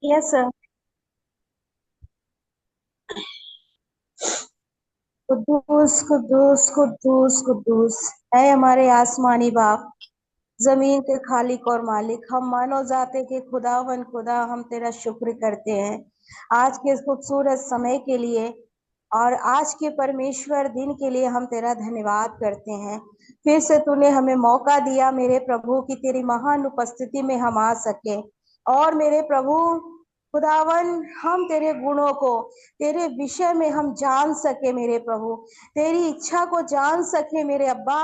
Yes sir. कुद्दूस कुद्दूस कुद्दूस कुद्दूस है हमारे आसमानी बाप, जमीन के खालिक और मालिक। हम मानव जाते के खुदावन खुदा, हम तेरा शुक्र करते हैं आज के इस खूबसूरत समय के लिए, और आज के परमेश्वर दिन के लिए हम तेरा धन्यवाद करते हैं। फिर से तूने हमें मौका दिया मेरे प्रभु की तेरी महान उपस्थिति में हम आ सके। और मेरे प्रभु खुदावन, हम तेरे गुणों को, तेरे विषय में हम जान सके मेरे प्रभु, तेरी इच्छा को जान सके मेरे अब्बा।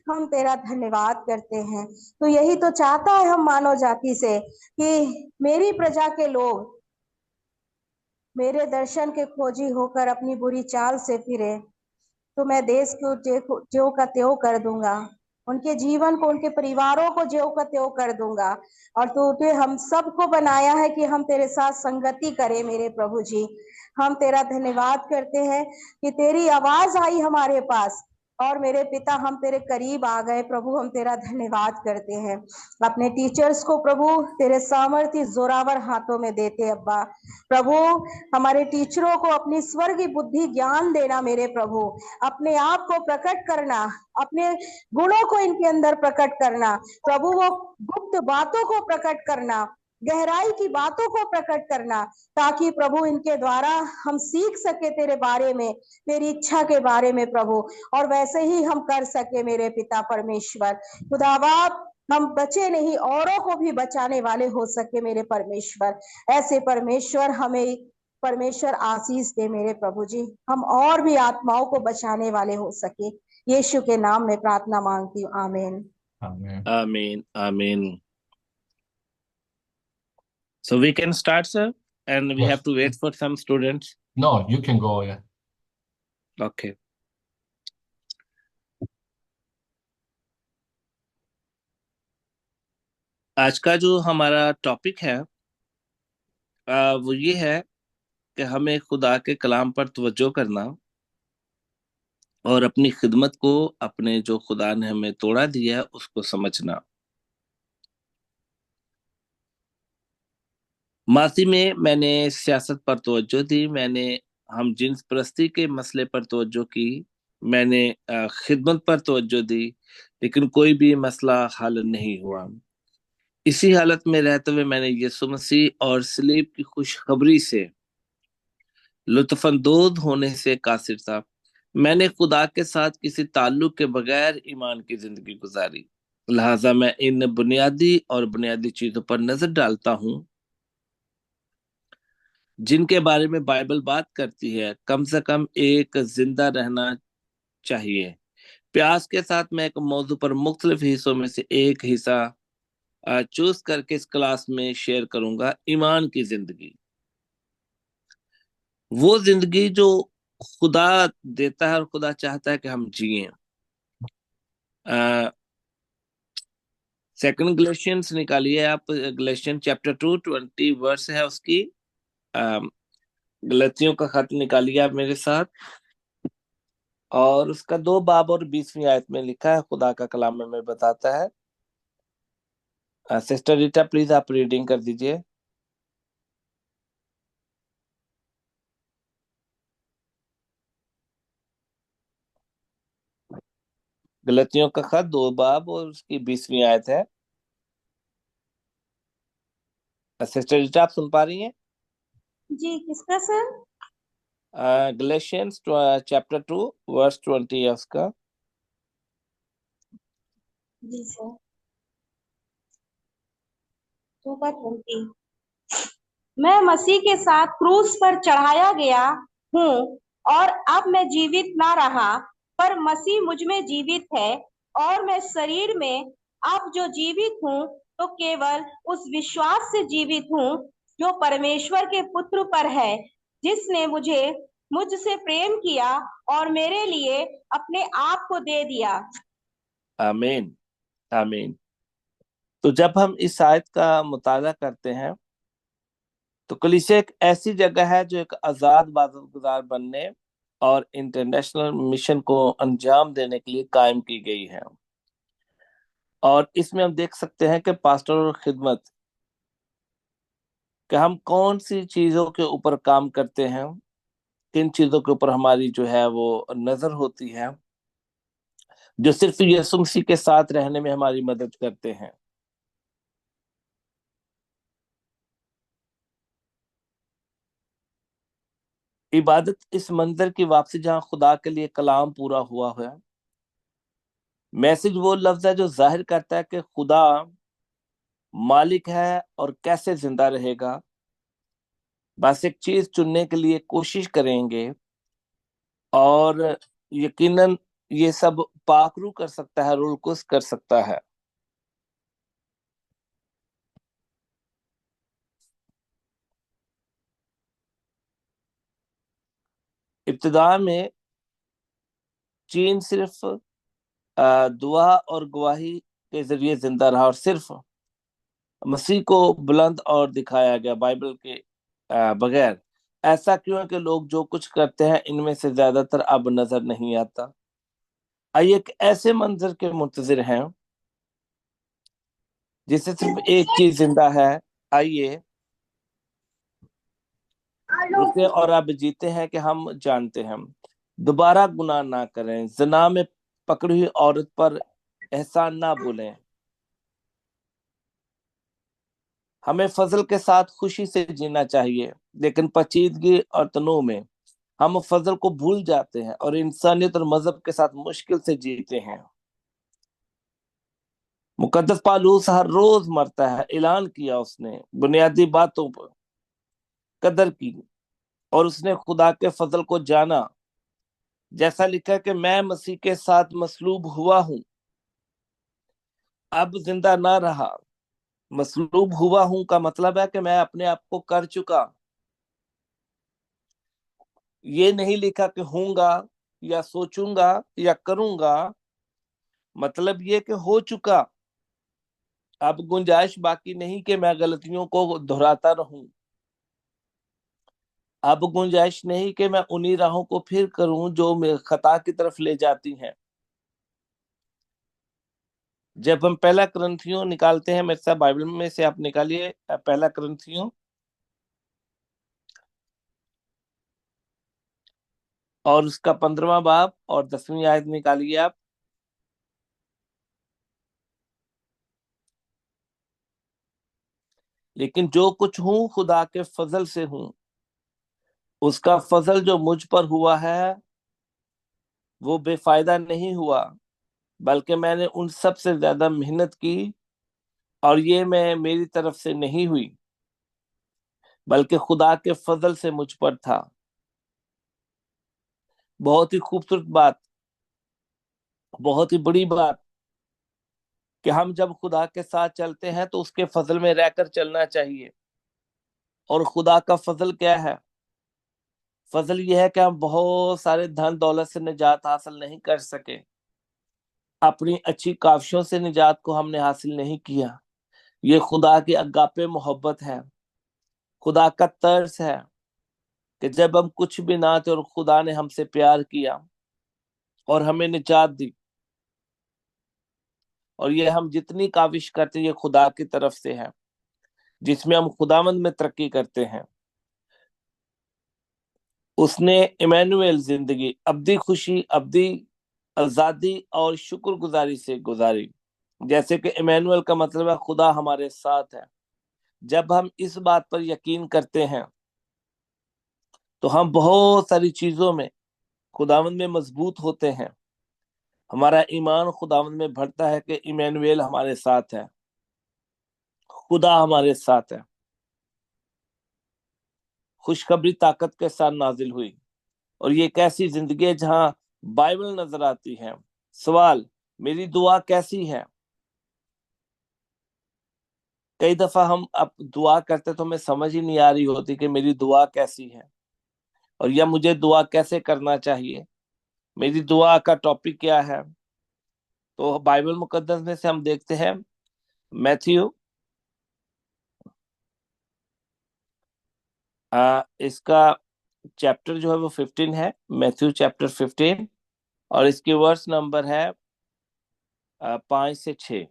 हम तेरा धन्यवाद करते हैं। तो यही तो चाहता है हम मानव जाति से, कि मेरी प्रजा के लोग मेरे दर्शन के खोजी होकर अपनी बुरी चाल से फिरे, तो मैं देश को ज्यों का त्यों कर दूंगा, उनके जीवन को, उनके परिवारों को ज्यों का त्यों कर दूंगा। और तूने हम सबको बनाया है कि हम तेरे साथ संगति करें मेरे प्रभु जी। हम तेरा धन्यवाद करते हैं कि तेरी आवाज आई हमारे पास, और मेरे पिता हम तेरे करीब आ गए प्रभु। हम तेरा धन्यवाद करते हैं। अपने टीचर्स को प्रभु तेरे सामर्थ्य जोरावर हाथों में देते अब्बा। प्रभु हमारे टीचरों को अपनी स्वर्गीय बुद्धि ज्ञान देना मेरे प्रभु, अपने आप को प्रकट करना, अपने गुणों को इनके अंदर प्रकट करना प्रभु, वो गुप्त बातों को प्रकट करना, गहराई की बातों को प्रकट करना, ताकि प्रभु इनके द्वारा हम सीख सके तेरे बारे में, तेरी इच्छा के बारे में प्रभु, और वैसे ही हम कर सके मेरे पिता परमेश्वर। खुदावा हम बचे नहीं, औरों को भी बचाने वाले हो सके मेरे परमेश्वर। ऐसे परमेश्वर हमें परमेश्वर आशीष दे मेरे प्रभु जी, हम और भी आत्माओं को बचाने वाले हो सके। यीशु के नाम में प्रार्थना मांगती हूँ, आमीन। Amen. Amen. So we can start, sir, and we Yes. have to wait for some students. No, you can go. Yeah. Okay. आज का जो हमारा टॉपिक है वो ये है कि हमें खुदा के कलाम पर तवज्जो करना और अपनी खिदमत को, अपने जो खुदा ने हमें तोड़ा दिया है उसको समझना। मासी में मैंने सियासत पर तवज्जो दी, मैंने हम जिन्स परस्ती के मसले पर तवज्जो की, मैंने खिदमत पर तवज्जो दी, लेकिन कोई भी मसला हल नहीं हुआ। इसी हालत में रहते हुए मैंने यीशु मसीह और सलीब की खुशखबरी से लुत्फानंदोज होने से कासिर था। मैंने खुदा के साथ किसी ताल्लुक के बगैर ईमान की जिंदगी गुजारी, लिहाजा मैं इन बुनियादी और बुनियादी चीजों पर नजर डालता हूँ जिनके बारे में बाइबल बात करती है। कम से कम एक जिंदा रहना चाहिए। प्यास के साथ मैं एक मौजू पर मुख्तलिफ हिस्सों में से एक हिस्सा चूज करके इस क्लास में शेयर करूंगा। ईमान की जिंदगी, वो जिंदगी जो खुदा देता है और खुदा चाहता है कि हम जिए। सेकंड गलेशियंस निकालिए आप, गलेशियन चैप्टर 2:20 है उसकी। गलतियों का खत निकालिए आप मेरे साथ, और उसका 2 बाब और 20वीं आयत में लिखा है, खुदा का कलाम में बताता है। सिस्टर रीटा प्लीज आप रीडिंग कर दीजिए। गलतियों का खत 2 बाब और उसकी 20वीं आयत है। सिस्टर रीटा आप सुन पा रही हैं? जी, किसका सर? गलेशियंस चैप्टर 2:20 है उसका। जी सर। 2:20। मैं मसीह के साथ क्रूस पर चढ़ाया गया हूँ, और अब मैं जीवित ना रहा, पर मसीह मुझ में जीवित है। और मैं शरीर में अब जो जीवित हूँ, तो केवल उस विश्वास से जीवित हूँ जो परमेश्वर के पुत्र पर है, जिसने मुझसे प्रेम किया और मेरे लिए अपने आप को दे दिया। आमीन, आमीन। तो जब हम इस आयत का मुताला करते हैं तो कलीसिया एक ऐसी जगह है जो एक आजाद इबादतगुजार बनने और इंटरनेशनल मिशन को अंजाम देने के लिए कायम की गई है। और इसमें हम देख सकते हैं कि पास्टर और खिदमत कि हम कौन सी चीजों के ऊपर काम करते हैं, किन चीजों के ऊपर हमारी जो है वो नजर होती है, जो सिर्फ यीशु मसीह के साथ रहने में हमारी मदद करते हैं। इबादत इस मंजर की वापसी जहां खुदा के लिए कलाम पूरा हुआ है। मैसेज वो लफ्ज है जो जाहिर करता है कि खुदा मालिक है और कैसे जिंदा रहेगा। बस एक चीज चुनने के लिए कोशिश करेंगे, और यकीनन ये सब पाखरू कर सकता है, रुलकुस कर सकता है। इब्तिदा में चीन सिर्फ दुआ और गवाही के जरिए जिंदा रहा, और सिर्फ मसीह को बुलंद और दिखाया गया बाइबल के बगैर। ऐसा क्यों है कि लोग जो कुछ करते हैं इनमें से ज्यादातर अब नजर नहीं आता। आइए एक ऐसे मंजर के मुंतजिर हैं जिससे सिर्फ एक चीज जिंदा है। आइए रुके और अब जीते हैं कि हम जानते हैं। दोबारा गुनाह ना करें, जना में पकड़ी हुई औरत पर एहसान ना भूलें। हमें फजल के साथ खुशी से जीना चाहिए, लेकिन पेचीदगी और तनाव में हम फजल को भूल जाते हैं और इंसानियत और मजहब के साथ मुश्किल से जीते हैं। मुकद्दस पालूस हर रोज मरता है, ऐलान किया उसने, बुनियादी बातों पर कदर की, और उसने खुदा के फजल को जाना। जैसा लिखा कि मैं मसीह के साथ मसलूब हुआ हूं, अब जिंदा ना रहा। मसलूब हुआ हूं का मतलब है कि मैं अपने आप को कर चुका। ये नहीं लिखा कि होऊंगा या सोचूंगा या करूंगा, मतलब ये कि हो चुका। अब गुंजाइश बाकी नहीं कि मैं गलतियों को दोहराता रहूं। अब गुंजाइश नहीं कि मैं उन्हीं राहों को फिर करूं जो खता की तरफ ले जाती हैं। जब हम पहला करंथियों निकालते हैं, मेरे साथ बाइबल में से आप निकालिए पहला करंथियों और उसका 15वां बाब और 10वीं आयत निकालिए आप। लेकिन जो कुछ हूं खुदा के फजल से हूं। उसका फजल जो मुझ पर हुआ है वो बेफायदा नहीं हुआ, बल्कि मैंने उन सब से ज्यादा मेहनत की, और ये मैं मेरी तरफ से नहीं हुई, बल्कि खुदा के फजल से मुझ पर था। बहुत ही खूबसूरत बात, बहुत ही बड़ी बात कि हम जब खुदा के साथ चलते हैं तो उसके फजल में रहकर चलना चाहिए। और खुदा का फजल क्या है? फजल यह है कि हम बहुत सारे धन दौलत से निजात हासिल नहीं कर सके, अपनी अच्छी काविशों से निजात को हमने हासिल नहीं किया। ये खुदा की अगापे मोहब्बत है, खुदा का तरस है कि जब हम कुछ भी ना थे और खुदा ने हमसे प्यार किया और हमें निजात दी। और ये हम जितनी काविश करते हैं ये खुदा की तरफ से है, जिसमें हम खुदावंद में तरक्की करते हैं। उसने इमैनुएल जिंदगी अब्दी खुशी, अब्दी आजादी और शुक्रगुजारी से गुजारी। जैसे कि इमैनुएल का मतलब है खुदा हमारे साथ है। जब हम इस बात पर यकीन करते हैं तो हम बहुत सारी चीजों में खुदावंद में मजबूत होते हैं। हमारा ईमान खुदावंद में बढ़ता है कि इमैनुएल हमारे साथ है, खुदा हमारे साथ है। खुशखबरी ताकत के साथ नाजिल हुई, और ये एक ऐसी जिंदगी है जहां बाइबल नजर आती है। सवाल, मेरी दुआ कैसी है? कई दफा हम अब दुआ करते तो हमें समझ ही नहीं आ रही होती कि मेरी दुआ कैसी है, और या मुझे दुआ कैसे करना चाहिए, मेरी दुआ का टॉपिक क्या है। तो बाइबल मुकद्दस में से हम देखते हैं मैथ्यू इसका चैप्टर जो है वो 15 है, मैथ्यू चैप्टर 15, और इसकी वर्स नंबर है 5 से 6।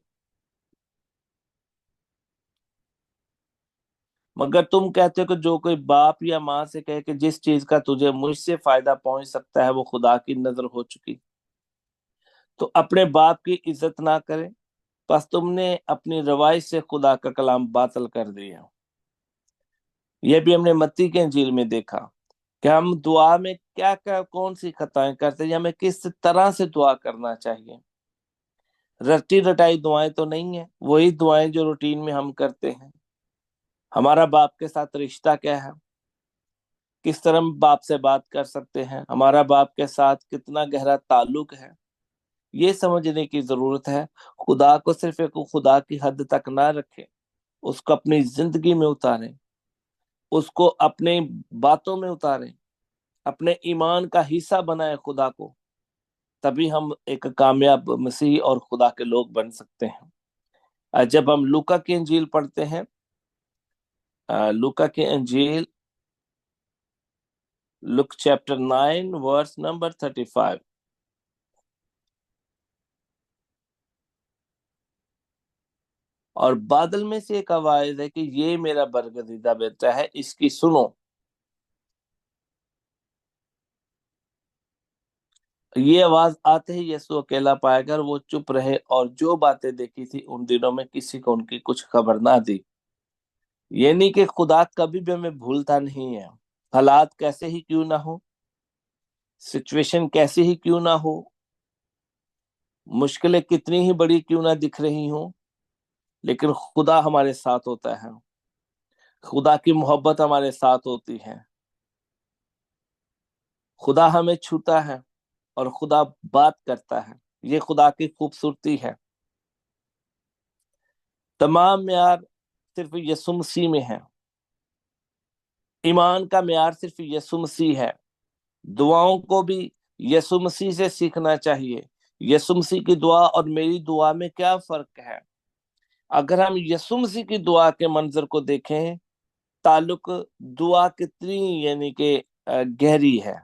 मगर तुम कहते हो कि जो कोई बाप या माँ से कहे कि जिस चीज का तुझे मुझसे फायदा पहुंच सकता है वो खुदा की नजर हो चुकी, तो अपने बाप की इज्जत ना करे, बस तुमने अपनी रवायत से खुदा का कलाम बातिल कर दिया। यह भी हमने मत्ती के इंजील में देखा कि हम दुआ में क्या क्या कौन सी खताएं करते हैं, या हमें किस तरह से दुआ करना चाहिए। रटी रटाई दुआएं तो नहीं है, वही दुआएं जो रूटीन में हम करते हैं। हमारा बाप के साथ रिश्ता क्या है, किस तरह हम बाप से बात कर सकते हैं, हमारा बाप के साथ कितना गहरा ताल्लुक है, ये समझने की जरूरत है। खुदा को सिर्फ एक खुदा की हद तक ना रखें, उसको अपनी जिंदगी में उतारें, उसको अपने बातों में उतारें, अपने ईमान का हिस्सा बनाए खुदा को। तभी हम एक कामयाब मसीह और खुदा के लोग बन सकते हैं। जब हम लूका की इंजील पढ़ते हैं, लूका की इंजील, लुक चैप्टर 9 वर्स नंबर 35। और बादल में से एक आवाज है कि ये मेरा बरगदीदा बेटा है, इसकी सुनो। ये आवाज आते ही यीशु अकेला पाकर वो चुप रहे, और जो बातें देखी थी उन दिनों में किसी को उनकी कुछ खबर ना दी। ये नहीं कि खुदा कभी भी हमें भूलता नहीं है। हालात कैसे ही क्यों ना हो, सिचुएशन कैसी ही क्यों ना हो, मुश्किलें कितनी ही बड़ी क्यों ना दिख रही हो, लेकिन खुदा हमारे साथ होता है। खुदा की मोहब्बत हमारे साथ होती है। खुदा हमें छूता है और खुदा बात करता है। ये खुदा की खूबसूरती है। तमाम म्यार सिर्फ यीशु मसीह में है। ईमान का म्यार सिर्फ यीशु मसीह है। दुआओं को भी यीशु मसीह से सीखना चाहिए। यीशु मसीह की दुआ और मेरी दुआ में क्या फर्क है? अगर हम यीशु मसीह की दुआ के मंजर को देखें, ताल्लुक दुआ कितनी यानी कि गहरी है।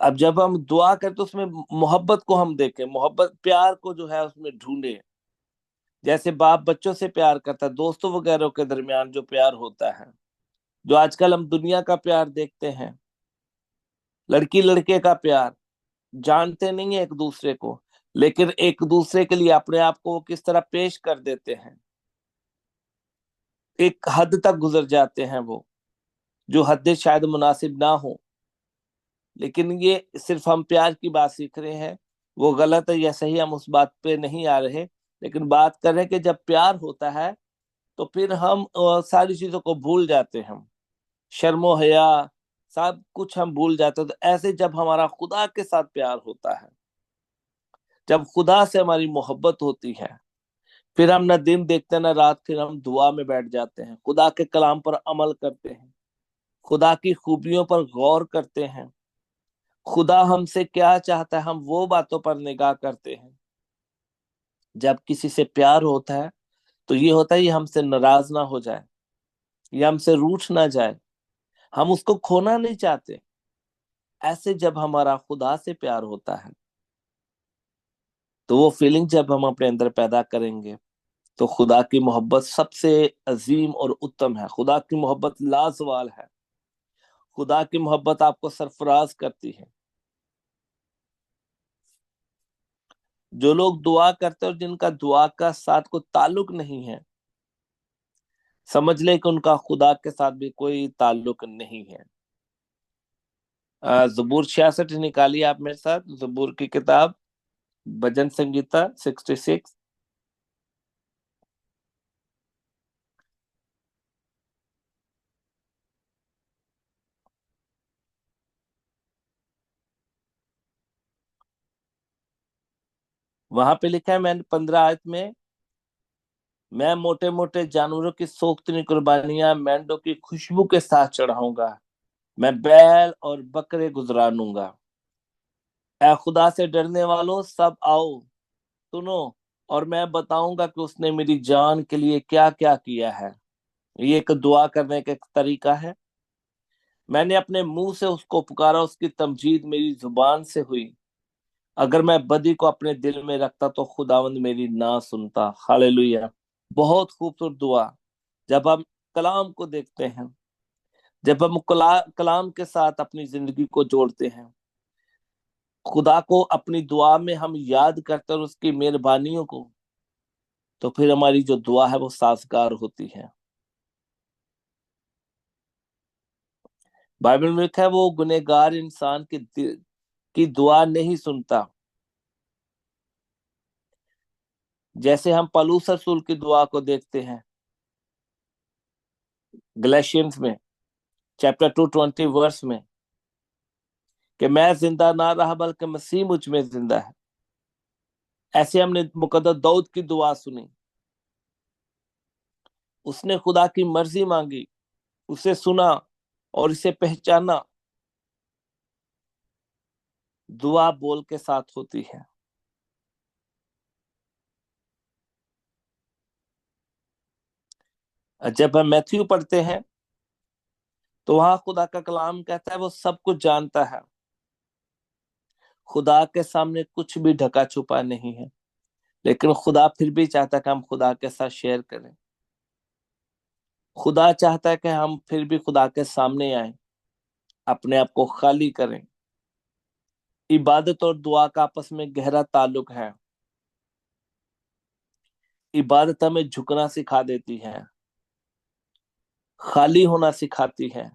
अब जब हम दुआ करते तो उसमें मोहब्बत को हम देखें, मोहब्बत प्यार को जो है उसमें ढूंढे। जैसे बाप बच्चों से प्यार करता है, दोस्तों वगैरह के दरमियान जो प्यार होता है, जो आजकल हम दुनिया का प्यार देखते हैं, लड़की लड़के का प्यार, जानते नहीं है एक दूसरे को, लेकिन एक दूसरे के लिए अपने आप को वो किस तरह पेश कर देते हैं। एक हद तक गुजर जाते हैं वो, जो हदें शायद मुनासिब ना हो। लेकिन ये सिर्फ हम प्यार की बात सीख रहे हैं, वो गलत है या सही हम उस बात पे नहीं आ रहे। लेकिन बात कर रहे हैं कि जब प्यार होता है तो फिर हम सारी चीजों को भूल जाते हैं। शर्मो हया सब कुछ हम भूल जाते हैं। तो ऐसे जब हमारा खुदा के साथ प्यार होता है, जब खुदा से हमारी मोहब्बत होती है, फिर हम ना दिन देखते ना रात, फिर हम दुआ में बैठ जाते हैं, खुदा के कलाम पर अमल करते हैं, खुदा की खूबियों पर गौर करते हैं। खुदा हमसे क्या चाहता है हम वो बातों पर निगाह करते हैं। जब किसी से प्यार होता है तो ये होता है ये हमसे नाराज ना हो जाए, ये हमसे रूठ ना जाए, हम उसको खोना नहीं चाहते। ऐसे जब हमारा खुदा से प्यार होता है, तो वो फीलिंग जब हम अपने अंदर पैदा करेंगे, तो खुदा की मोहब्बत सबसे अजीम और उत्तम है। खुदा की मोहब्बत लाजवाल है। खुदा की मोहब्बत आपको सरफराज करती है। जो लोग दुआ करते हैं और जिनका दुआ का साथ कोई ताल्लुक नहीं है, समझ ले कि उनका खुदा के साथ भी कोई ताल्लुक नहीं है। जबूर 66 निकालिए आप मेरे साथ, जबूर की किताब, भजन संगीता 66। वहां पे लिखा है, मैंने 15 आयत में, मैं मोटे मोटे जानवरों की सोख्तनी कुर्बानियां मेंढों की खुशबू के साथ चढ़ाऊंगा, मैं बैल और बकरे गुजरानूंगा। ऐ खुदा से डरने वालों सब आओ, सुनो, और मैं बताऊंगा कि उसने मेरी जान के लिए क्या क्या किया है। ये एक दुआ करने का एक तरीका है। मैंने अपने मुंह से उसको पुकारा, उसकी तमजीद मेरी जुबान से हुई। अगर मैं बदी को अपने दिल में रखता तो खुदावंद मेरी ना सुनता। हालेलुया। बहुत खूबसूरत दुआ। जब हम कलाम को देखते हैं, जब हम कलाम के साथ अपनी जिंदगी को जोड़ते हैं, खुदा को अपनी दुआ में हम याद करते हैं और उसकी मेहरबानियों को, तो फिर हमारी जो दुआ है वो साजगार होती है। बाइबल में लिखा है वो गुनहगार इंसान की दुआ नहीं सुनता। जैसे हम पौलुस रसूल की दुआ को देखते हैं गलेशियंस में चैप्टर 2:20 वर्स में, कि मैं जिंदा ना रहा बल्कि मसीह मुझ में जिंदा है। ऐसे हमने मुकद्दस दाऊद की दुआ सुनी। उसने खुदा की मर्जी मांगी, उसे सुना और इसे पहचाना। दुआ बोल के साथ होती है। जब हम मैथ्यू पढ़ते हैं तो वहां खुदा का कलाम कहता है वो सब कुछ जानता है। खुदा के सामने कुछ भी ढका छुपा नहीं है, लेकिन खुदा फिर भी चाहता है कि हम खुदा के साथ शेयर करें। खुदा चाहता है कि हम फिर भी खुदा के सामने आए, अपने आप को खाली करें। इबादत और दुआ का आपस में गहरा ताल्लुक है। इबादत हमें झुकना सिखा देती है, खाली होना सिखाती है।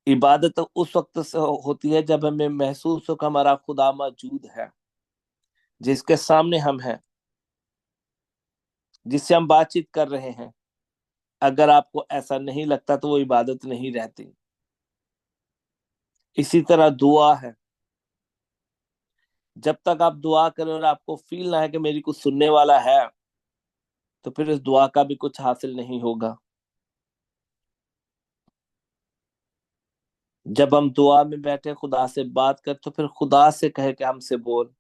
इबादत उस वक्त से होती है जब हमें महसूस हो कि हमारा खुदा मौजूद है, जिसके सामने हम हैं, जिससे हम बातचीत कर रहे हैं। अगर आपको ऐसा नहीं लगता तो वो इबादत नहीं रहती। इसी तरह दुआ है। जब तक आप दुआ करें और आपको फील ना है कि मेरी कुछ सुनने वाला है, तो फिर इस दुआ का भी कुछ हासिल नहीं होगा। जब हम दुआ में बैठे खुदा से बात कर, तो फिर खुदा से कहे कि हमसे बोल।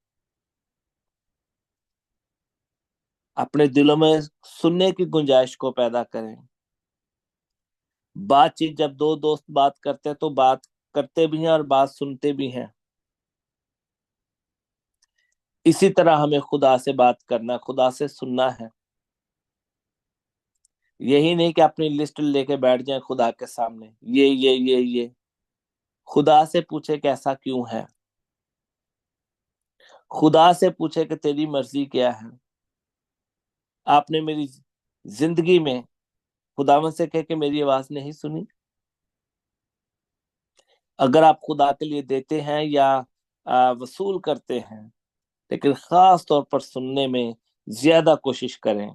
अपने दिलों में सुनने की गुंजाइश को पैदा करें। बातचीत, जब दो दोस्त बात करते हैं तो बात करते भी हैं और बात सुनते भी हैं। इसी तरह हमें खुदा से बात करना, खुदा से सुनना है। यही नहीं कि अपनी लिस्ट लेके बैठ जाएं खुदा के सामने, ये। खुदा से पूछे कैसा क्यों है। खुदा से पूछे कि तेरी मर्जी क्या है। आपने मेरी जिंदगी में खुदावन से कह के मेरी आवाज नहीं सुनी। अगर आप खुदा के लिए देते हैं या वसूल करते हैं, लेकिन खास तौर पर सुनने में ज्यादा कोशिश करें।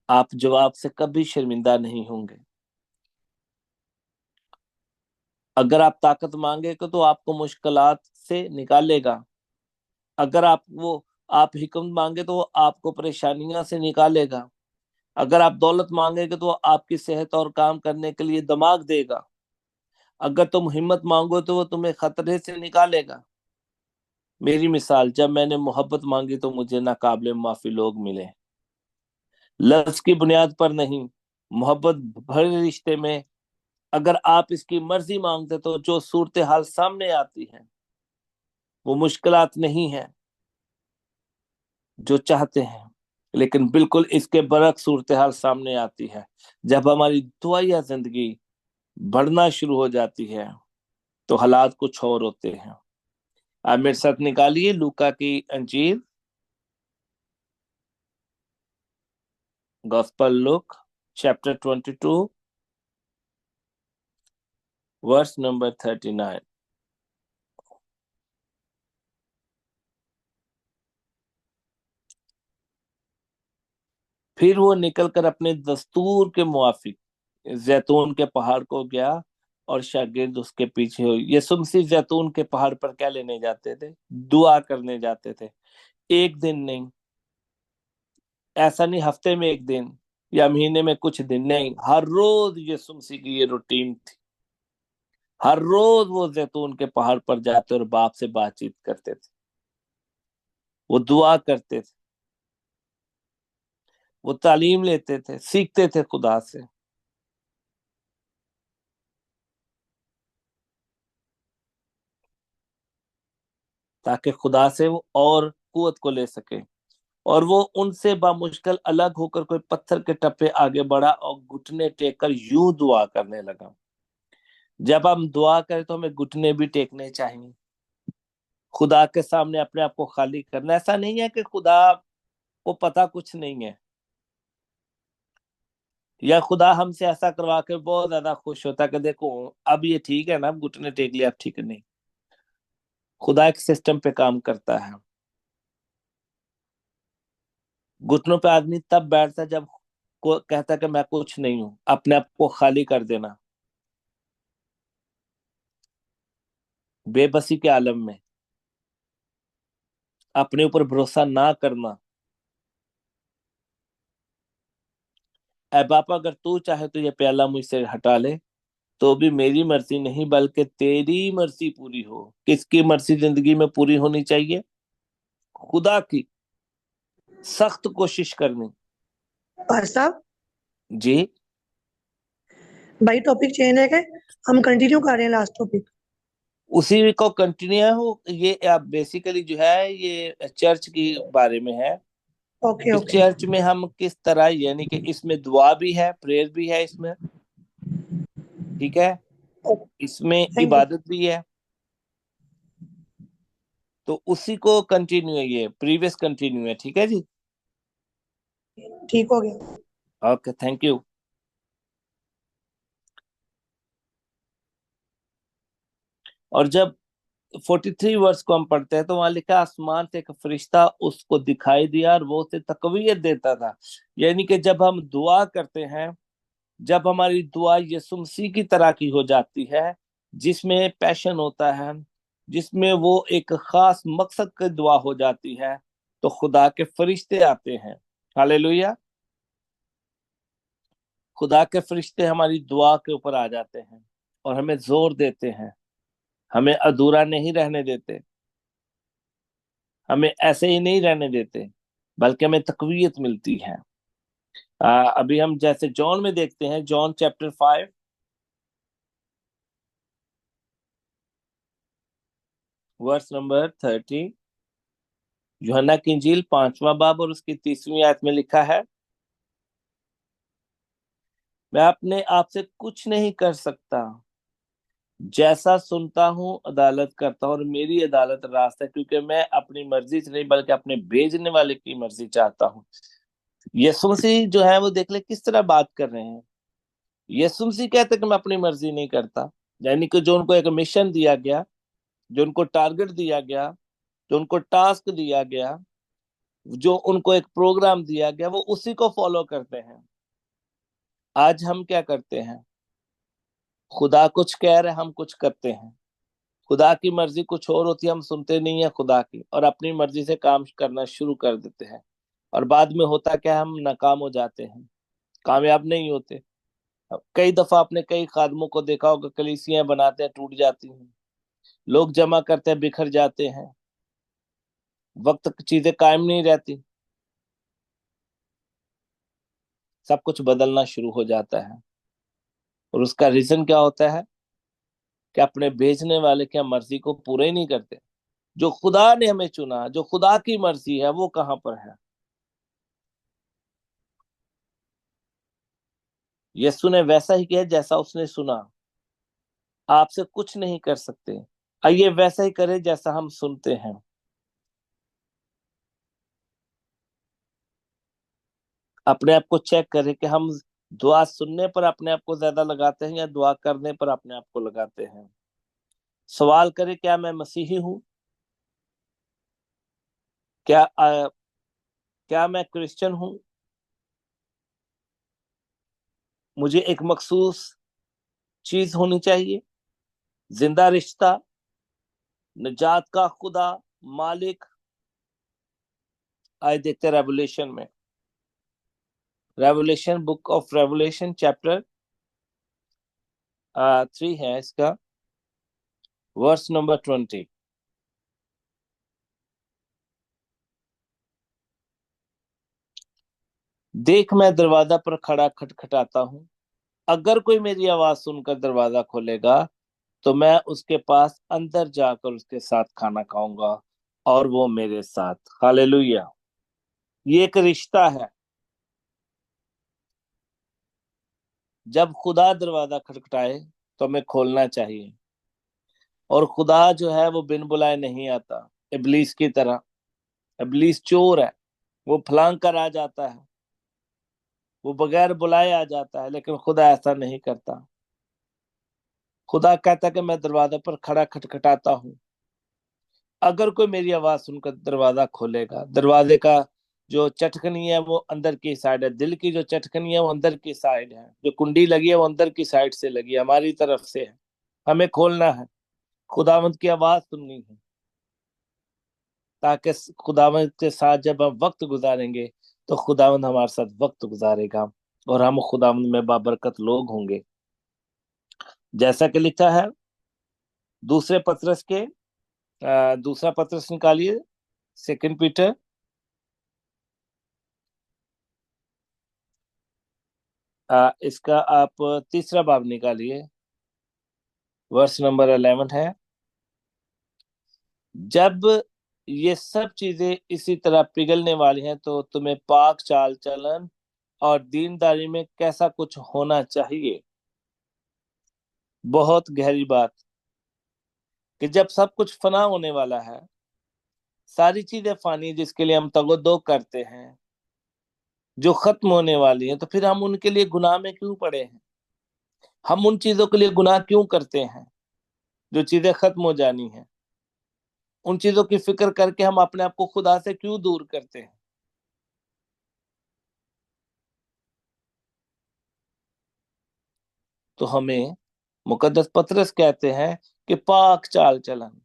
आप जवाब से कभी शर्मिंदा नहीं होंगे। अगर आप ताकत मांगेगा तो आपको मुश्किलात से निकालेगा। अगर आप हिकमत मांगे तो वो आपको परेशानियां से निकालेगा। अगर आप दौलत मांगेगे तो वो आपकी सेहत और काम करने के लिए दिमाग देगा। अगर तुम हिम्मत मांगो तो वो तुम्हें खतरे से निकालेगा। मेरी मिसाल, जब मैंने मोहब्बत मांगी तो मुझे नाकाबिले माफी लोग मिले। लफ्ज की बुनियाद पर नहीं, मोहब्बत भरे रिश्ते में। अगर आप इसकी मर्जी मांगते तो जो सूरत हाल सामने आती है वो मुश्किलात नहीं है जो चाहते हैं, लेकिन बिल्कुल इसके बरक्स सूरत हाल सामने आती है। जब हमारी दुआ या जिंदगी बढ़ना शुरू हो जाती है तो हालात कुछ और होते हैं। आप मेरे साथ निकालिए लूका की अंजील, gospel Luke chapter 22 verse number 39। फिर वो निकलकर अपने दस्तूर के मुआफिक जैतून के पहाड़ को गया और शागिर्द उसके पीछे हुई। ये सुमसी जैतून के पहाड़ पर क्या लेने जाते थे? दुआ करने जाते थे। एक दिन नहीं, ऐसा नहीं हफ्ते में एक दिन या महीने में कुछ दिन नहीं, हर रोज ये सुमसी की ये रूटीन थी। हर रोज वो जैतून के पहाड़ पर जाते और बाप से बातचीत करते थे। वो दुआ करते थे, वो तालीम लेते थे, सीखते थे खुदा से। ताकि खुदा से वो और कुवत को ले सके। और वो उनसे बामुश्किल अलग होकर कोई पत्थर के टप्पे आगे बढ़ा और घुटने टेक कर यूं दुआ करने लगा। जब हम दुआ करें तो हमें घुटने भी टेकने चाहिए, खुदा के सामने अपने आप को खाली करना। ऐसा नहीं है कि खुदा को पता कुछ नहीं है, या खुदा हमसे ऐसा करवा के बहुत ज्यादा खुश होता है कि देखो अब ये ठीक है ना, अब घुटने टेक लिया, अब ठीक है। नहीं, खुदा एक सिस्टम पे काम करता है। घुटनों पे आदमी तब बैठता है जब को कहता है कि मैं कुछ नहीं हूं, अपने आप को खाली कर देना, बेबसी के आलम में अपने ऊपर भरोसा ना करना। ऐ बापा, अगर तू चाहे तो ये प्याला मुझसे हटा ले, तो भी मेरी मर्जी नहीं बल्कि तेरी मर्जी पूरी हो। किसकी मर्जी जिंदगी में पूरी होनी चाहिए? खुदा की। सख्त कोशिश करनी। भाई साहब, जी, भाई टॉपिक चेंज है क्या? हम कंटिन्यू कर रहे हैं लास्ट टॉपिक। उसी को कंटिन्यू हो। ये आप बेसिकली जो है ये चर्च की बारे में है। ओके इस ओके चर्च में हम किस तरह, यानी कि इसमें दुआ भी है, प्रेयर भी है इसमें, ठीक है, इसमें थैंक यू। इबादत भी है। तो उसी को कंटिन्यू है, ये प्रीवियस कंटिन्यू है, ठीक है जी। ठीक हो गया। Okay, thank you. और जब 43 वर्ष को हम पढ़ते हैं तो वहां लिखा, आसमान से एक फरिश्ता उसको दिखाई दिया और वो उसे तकवीत देता था। यानी कि जब हम दुआ करते हैं, जब हमारी दुआ यीशु मसीह की तरह की हो जाती है, जिसमें पैशन होता है, जिसमें वो एक खास मकसद की दुआ हो जाती है, तो खुदा के फरिश्ते आते हैं। हालेलुया। खुदा के फरिश्ते हमारी दुआ के ऊपर आ जाते हैं और हमें जोर देते हैं, हमें अधूरा नहीं रहने देते, हमें ऐसे ही नहीं रहने देते, बल्कि हमें तकवीत मिलती है। अभी हम जैसे जॉन में देखते हैं, जॉन चैप्टर 5 वर्स नंबर 30। यूहन्ना की इंजील 5वां बाब और उसकी 30वीं आयत में लिखा है, मैं अपने आप से कुछ नहीं कर सकता, जैसा सुनता हूँ अदालत करता हूँ, और मेरी अदालत रास्त है, क्योंकि मैं अपनी मर्जी से नहीं बल्कि अपने भेजने वाले की मर्जी चाहता हूँ। यीशु मसीह जो है वो देख ले किस तरह बात कर रहे हैं। यीशु मसीह कहते कि मैं अपनी मर्जी नहीं करता, यानी कि जो उनको एक मिशन दिया गया, जो उनको टारगेट दिया गया, जो उनको टास्क दिया गया, जो उनको एक प्रोग्राम दिया गया, वो उसी को फॉलो करते हैं। आज हम क्या करते हैं? खुदा कुछ कह रहे, हम कुछ करते हैं। खुदा की मर्जी कुछ और होती है, हम सुनते नहीं है खुदा की, और अपनी मर्जी से काम करना शुरू कर देते हैं। और बाद में होता क्या, हम नाकाम हो जाते हैं, कामयाब नहीं होते। कई दफा आपने कई खादमों को देखा होगा, कलीसियां बनाते हैं, टूट जाती हैं, लोग जमा करते हैं, बिखर जाते हैं, वक्त की चीजें कायम नहीं रहती, सब कुछ बदलना शुरू हो जाता है। और उसका रीजन क्या होता है? कि अपने भेजने वाले की मर्जी को पूरे ही नहीं करते। जो खुदा ने हमें चुना, जो खुदा की मर्जी है, वो कहाँ पर है? यीशु ने वैसा ही किया जैसा उसने सुना। आपसे कुछ नहीं कर सकते, आइए वैसा ही करें जैसा हम सुनते हैं। अपने आप को चेक करें कि हम दुआ सुनने पर अपने आप को ज्यादा लगाते हैं या दुआ करने पर अपने आप को लगाते हैं। सवाल करें, क्या मैं मसीही हूँ? क्या क्या मैं क्रिश्चियन हूँ? मुझे एक मखसूस चीज होनी चाहिए, जिंदा रिश्ता, निजात का खुदा, मालिक। आए देखते हैं रेवलेशन में, revelation, book of revelation chapter 3 है इसका, वर्स नंबर 20। देख, मैं दरवाजा पर खड़ा खटखटाता हूँ, अगर कोई मेरी आवाज सुनकर दरवाजा खोलेगा तो मैं उसके पास अंदर जाकर उसके साथ खाना खाऊंगा और वो मेरे साथ। हालेलुया। ये एक रिश्ता है। जब खुदा दरवाजा खटखटाए तो हमें खोलना चाहिए। और खुदा जो है वो बिन बुलाए नहीं आता, इबलीस की तरह। इबलीस चोर है, वो फलांग कर आ जाता है, वो बगैर बुलाए आ जाता है, लेकिन खुदा ऐसा नहीं करता। खुदा कहता है कि मैं दरवाजे पर खड़ा खटखटाता हूँ, अगर कोई मेरी आवाज सुनकर दरवाजा खोलेगा। दरवाजे का जो चटकनी है वो अंदर की साइड है, दिल की जो चटकनी है वो अंदर की साइड है, जो कुंडी लगी है वो अंदर की साइड से लगी है, हमारी तरफ से है। हमें खोलना है, खुदावंत की आवाज सुननी है, ताकि खुदावंत के साथ जब हम वक्त गुजारेंगे तो खुदावंत हमारे साथ वक्त गुजारेगा और हम खुदावंत में बाबरकत लोग होंगे। जैसा कि लिखा है दूसरे पत्रस के दूसरा पत्रस निकालिए, सेकंड पीटर इसका आप तीसरा बाब निकालिए, वर्ष नंबर 11 है। जब ये सब चीजें इसी तरह पिघलने वाली हैं तो तुम्हें पाक चाल चलन और दीनदारी में कैसा कुछ होना चाहिए। बहुत गहरी बात कि जब सब कुछ फना होने वाला है, सारी चीजें फानी जिसके लिए हम तगोदो करते हैं, जो खत्म होने वाली है, तो फिर हम उनके लिए गुनाह में क्यों पड़े हैं? हम उन चीजों के लिए गुनाह क्यों करते हैं जो चीजें खत्म हो जानी है? उन चीजों की फिक्र करके हम अपने आप को खुदा से क्यों दूर करते हैं? तो हमें मुकद्दस पतरस कहते हैं कि पाक चाल चलन,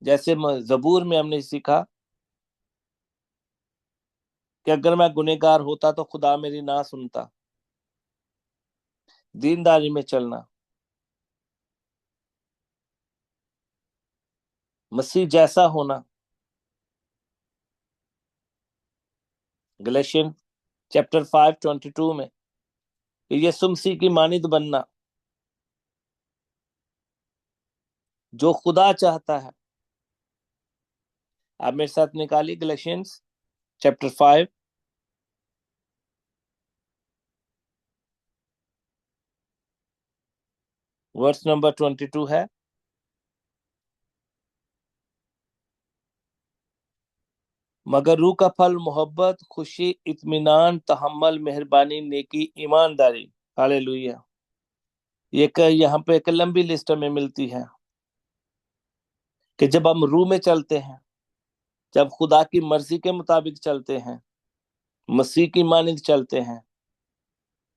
जैसे जबूर में हमने सीखा कि अगर मैं गुनहगार होता तो खुदा मेरी ना सुनता। दीनदारी में चलना, मसीह जैसा होना। गलेशियन चैप्टर 5:22 में यीशु मसीह की मानित बनना, जो खुदा चाहता है। आप मेरे साथ निकालिए गलेशियंस चैप्टर 5 वर्स नंबर 22 है। मगर रूह का फल मोहब्बत, खुशी, इत्मीनान, तहम्मुल, मेहरबानी, नेकी, ईमानदारी। हालेलुया। यहाँ पे एक लंबी लिस्ट में मिलती है कि जब हम रूह में चलते हैं, जब खुदा की मर्जी के मुताबिक चलते हैं, मसीह की मानिंद चलते हैं,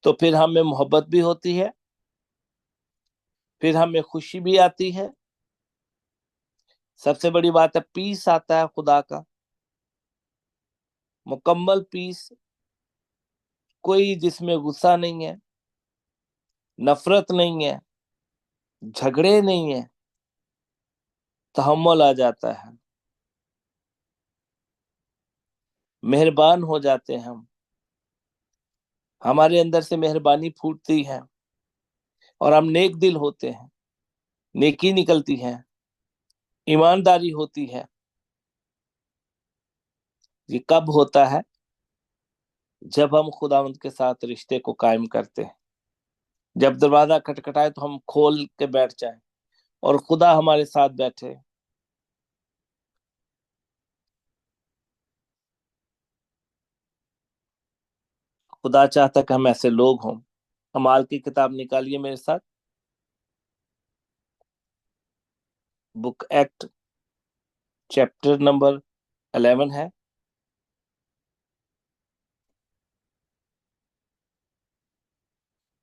तो फिर हमें मोहब्बत भी होती है, फिर हमें खुशी भी आती है। सबसे बड़ी बात है पीस आता है खुदा का, मुकम्मल पीस, कोई जिसमें गुस्सा नहीं है, नफरत नहीं है, झगड़े नहीं है, तहम्मुल आ जाता है, मेहरबान हो जाते हैं हम, हमारे अंदर से मेहरबानी फूटती है और हम नेक दिल होते हैं, नेकी निकलती है, ईमानदारी होती है। ये कब होता है? जब हम खुदावंत के साथ रिश्ते को कायम करते हैं। जब दरवाजा खटखटाए तो हम खोल के बैठ जाएं और खुदा हमारे साथ बैठे। खुदा चाहता कि हम ऐसे लोग हों। अमाल की किताब निकालिए मेरे साथ, बुक एक्ट चैप्टर नंबर 11 है।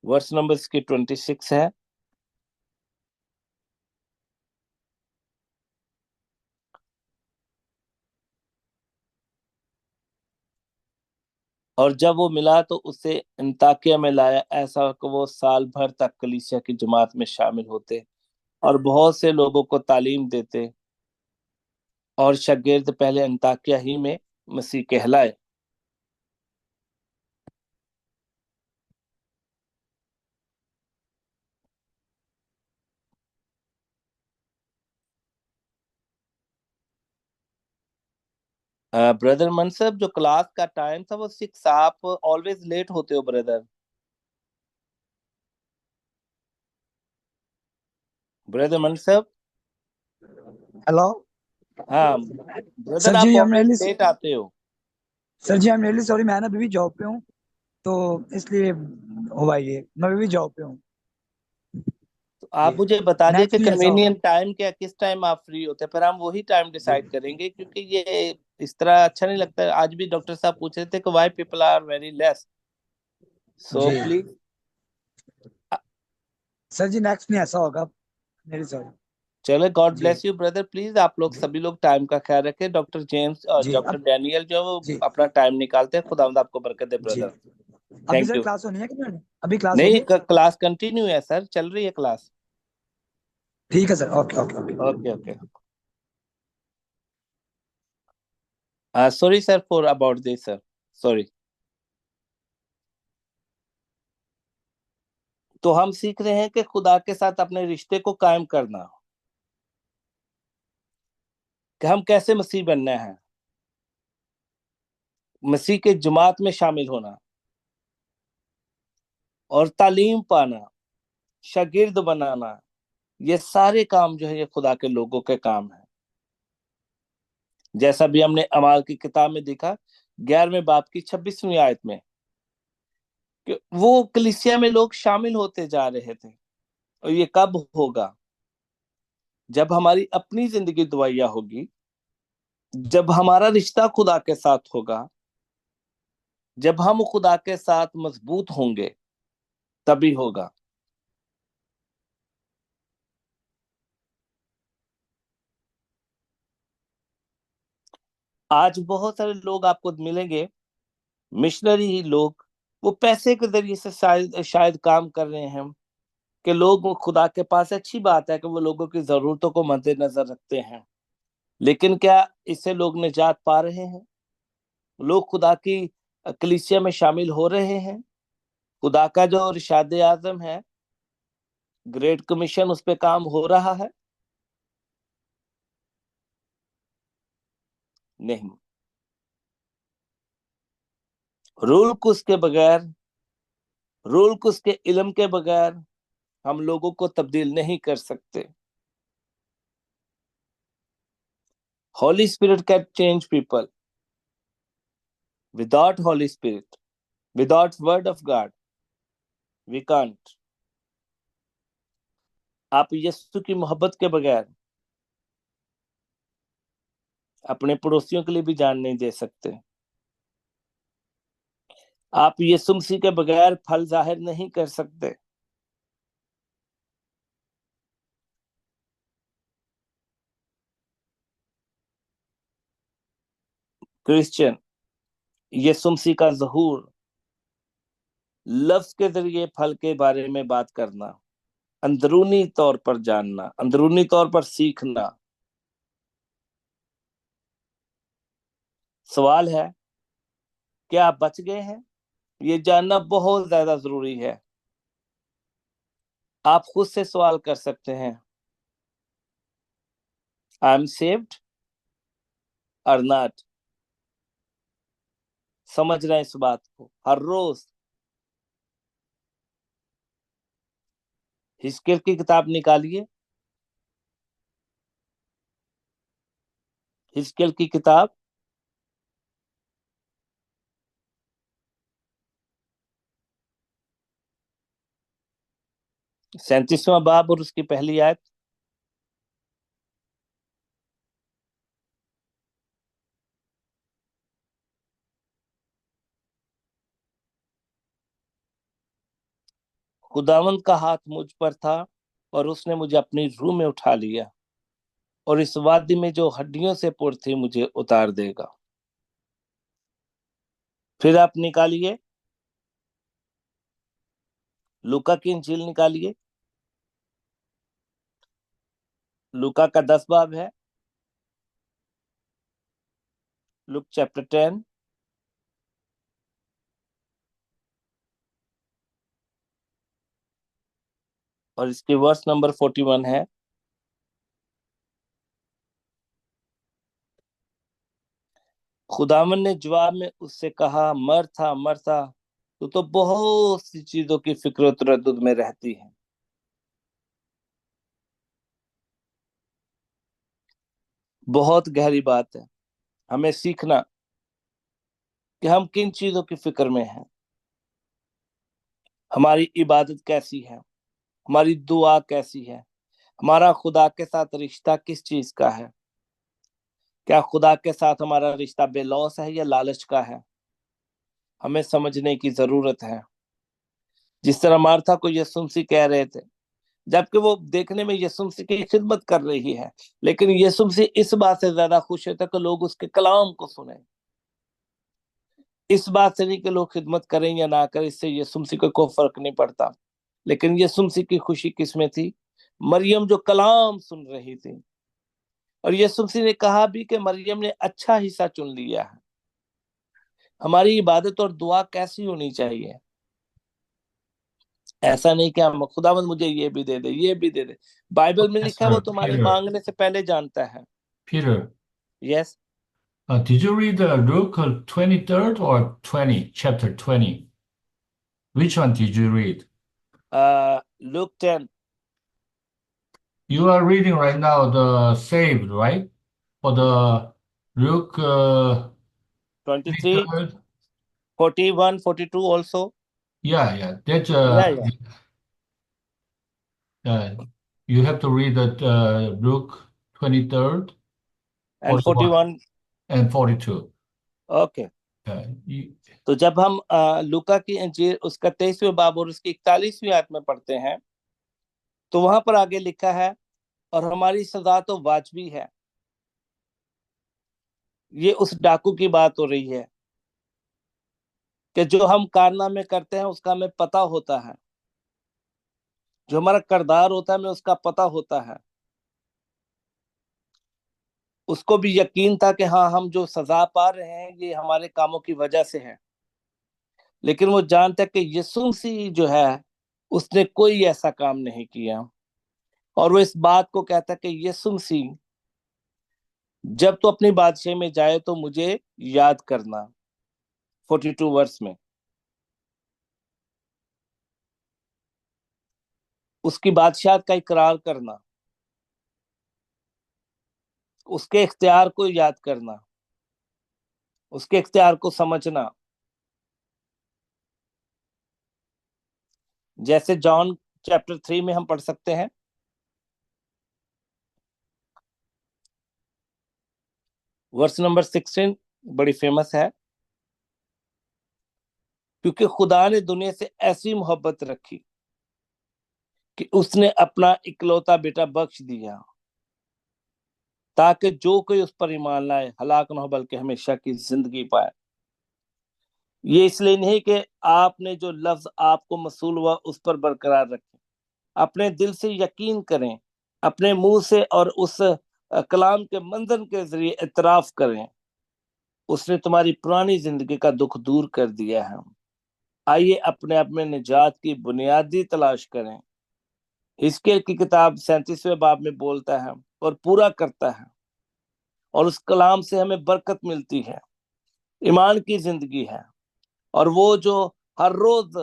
वर्स नंबर इसकी 26 है। और जब वो मिला तो उसे अंताकिया में लाया, ऐसा कि वो साल भर तक कलीसिया की जमात में शामिल होते और बहुत से लोगों को तालीम देते, और शागिर्द पहले अंताकिया ही में मसीह कहलाए। ब्रदर मनसब, जो क्लास का टाइम था वो 6, आप ऑलवेज लेट होते हो ब्रदर। ब्रदर मनसब, हेलो हाँ ब्रदर, सर आप जी, हम ऑलवेज रियली लेट आते हो। सर जी, आई एम रियली सॉरी, मैं ना अभी भी जॉब पे हूँ, तो इसलिए हुआ ये, मैं अभी भी जॉब पे हूँ तो जी। आप मुझे बता दिए कि नेक्स्ट नहीं ऐसा होगा। कन्वीनियंट टाइम क्या, किस टाइम आप फ्री होते हैं, फिर हम वही टाइम डिसाइड करेंगे, क्योंकि ये इस तरह अच्छा नहीं लगता। आज भी डॉक्टर साहब पूछ रहे थे कि why people are very less, so जी प्लीज। सर जी, नेक्स्ट नहीं ऐसा होगा, मेरी सॉरी। चलो, गॉड जी ब्लेस यू ब्रदर, प्लीज आप लोग जी सभी लोग टाइम का ख्याल रखें। डॉक्टर जेम्स और जी डॉक्टर अब डैनियल जो वो जी अपना टाइम निकालते हैं, खुदा आपको बरकत दे जी ब्रदर। अभी थैंक सर यू। क्लास होनी है कि नहीं? अभी क्लास हो नहीं, रही है? क्लास कंटिन्यू है सर, चल रही है क्लास। ठीक है sir, okay okay okay. Okay okay. Sorry sir for about this sir, sorry. तो हम सीख रहे हैं कि खुदा के साथ अपने रिश्ते को कायम करना, कि हम कैसे मसीह बनना है, मसीह के जमात में शामिल होना और तालीम पाना, शागिर्द बनाना, ये सारे काम जो है ये खुदा के लोगों के काम है। जैसा भी हमने अमाल की किताब में देखा 11वें बाब की 26वीं आयत में, कि वो कलीसिया में लोग शामिल होते जा रहे थे। और ये कब होगा? जब हमारी अपनी जिंदगी दुआया होगी, जब हमारा रिश्ता खुदा के साथ होगा, जब हम खुदा के साथ मजबूत होंगे, तभी होगा। आज बहुत सारे लोग आपको मिलेंगे, मिशनरी लोग, वो पैसे के जरिए से शायद शायद काम कर रहे हैं, कि लोग खुदा के पास, अच्छी बात है कि वो लोगों की जरूरतों को मद्देनजर रखते हैं, लेकिन क्या इससे लोग निजात पा रहे हैं? लोग खुदा की कलीसिया में शामिल हो रहे हैं? खुदा का जो इरशाद आजम है, ग्रेट कमीशन, उस पे काम हो रहा है? नहीं। रूल कुस के बगैर, रूल कुस के इल्म के बगैर हम लोगों को तब्दील नहीं कर सकते। Holy spirit can change people, without holy spirit, without word of god we can't. आप यीशु की मोहब्बत के बगैर अपने पड़ोसियों के लिए भी जान नहीं दे सकते। आप यीशु मसीह के बगैर फल जाहिर नहीं कर सकते। क्रिश्चियन, यीशु मसीह का ज़हूर, लफ्ज के जरिए फल के बारे में बात करना, अंदरूनी तौर पर जानना, अंदरूनी तौर पर सीखना। सवाल है, क्या आप बच गए हैं? ये जानना बहुत ज्यादा जरूरी है। आप खुद से सवाल कर सकते हैं, आई एम सेव्ड और नॉट? समझ रहे हैं इस बात को? हर रोज हिजकिय्याह की किताब निकालिए, हिजकिय्याह की किताब 37वां बाब और उसकी पहली आयत। खुदावंद का हाथ मुझ पर था और उसने मुझे अपनी रूह में उठा लिया, और इस वादी में जो हड्डियों से पुर थी मुझे उतार देगा। फिर आप निकालिए लूका की इंजील, निकालिए लूका का 10 बाब है, लुक चैप्टर 10 और इसके वर्स नंबर 41 है। खुदावन ने जवाब में उससे कहा, मरथा मरथा, तो बहुत सी चीजों की फिक्र तरद्दुद में रहती है। बहुत गहरी बात है, हमें सीखना कि हम किन चीजों की फिक्र में हैं। हमारी इबादत कैसी है, हमारी दुआ कैसी है, हमारा खुदा के साथ रिश्ता किस चीज का है। क्या खुदा के साथ हमारा रिश्ता बेलौस है या लालच का है, हमें समझने की जरूरत है। जिस तरह मार्था को यीशु मसीह कह रहे थे, जबकि वो देखने में यीशु मसीह की खिदमत कर रही है, लेकिन यीशु मसीह इस बात से ज्यादा खुश होता है कि लोग उसके कलाम को सुने। इस बात से नहीं कि लोग खिदमत करें या ना करें, इससे यीशु मसीह को कोई फर्क नहीं पड़ता। लेकिन यीशु मसीह की खुशी किसमें थी? मरियम जो कलाम सुन रही थी। और यीशु मसीह ने कहा भी कि मरियम ने अच्छा हिस्सा चुन लिया है। हमारी इबादत और दुआ कैसी होनी चाहिए? ऐसा नहीं कि हम खुदावंद मुझे ये भी दे दे, ये भी दे दे। बाइबल में लिखा है वो Pastor तुम्हारे Peter, मांगने से पहले जानता है। Peter, yes. did you read Luke 23rd or 20, chapter 20? Which one did you read? Luke 10. You are reading right now the saved, right? For the Luke 23, 23rd? 41, 42 also. Yeah. That's Yeah. you have to read that Luke 23rd, And 41, 41. and 42. Okay. तो जब हम लूका की इंजील उसका 23वें बाब और उसकी 41वीं आयत में पढ़ते हैं, तो वहां पर आगे लिखा है, और हमारी सजा तो वाजबी है। ये उस डाकू की बात हो रही है कि जो हम कारनामे करते हैं उसका हमें पता होता है, जो हमारा किरदार होता है हमें उसका पता होता है। उसको भी यकीन था कि हाँ, हम जो सजा पा रहे हैं ये हमारे कामों की वजह से है। लेकिन वो जानता है कि यीशु मसीह जो है उसने कोई ऐसा काम नहीं किया। और वो इस बात को कहता है कि यीशु मसीह, जब तो अपनी बादशाही में जाए तो मुझे याद करना। 42 वर्ष में उसकी बादशाहत का इकरार करना, उसके इख्तियार को याद करना, उसके इख्तियार को समझना। जैसे जॉन चैप्टर 3 में हम पढ़ सकते हैं, वर्स नंबर 16 बड़ी फेमस है। क्योंकि खुदा ने दुनिया से ऐसी मोहब्बत रखी कि उसने अपना इकलौता बेटा बख्श दिया, ताकि जो कोई उस पर ईमान लाए हलाक न हो बल्कि हमेशा की जिंदगी पाए। ये इसलिए नहीं कि आपने जो लफ्ज आपको मसूल हुआ उस पर बरकरार रखें, अपने दिल से यकीन करें, अपने मुंह से और उस कलाम के मंजर के जरिए इतराफ करें, उसने तुम्हारी पुरानी जिंदगी का दुख दूर कर दिया है। आइए अपने आप में निजात की बुनियादी तलाश करें। हिजकिय्याह की किताब 37वें बाब में बोलता है और पूरा करता है, और उस कलाम से हमें बरकत मिलती है, ईमान की जिंदगी है। और वो जो हर रोज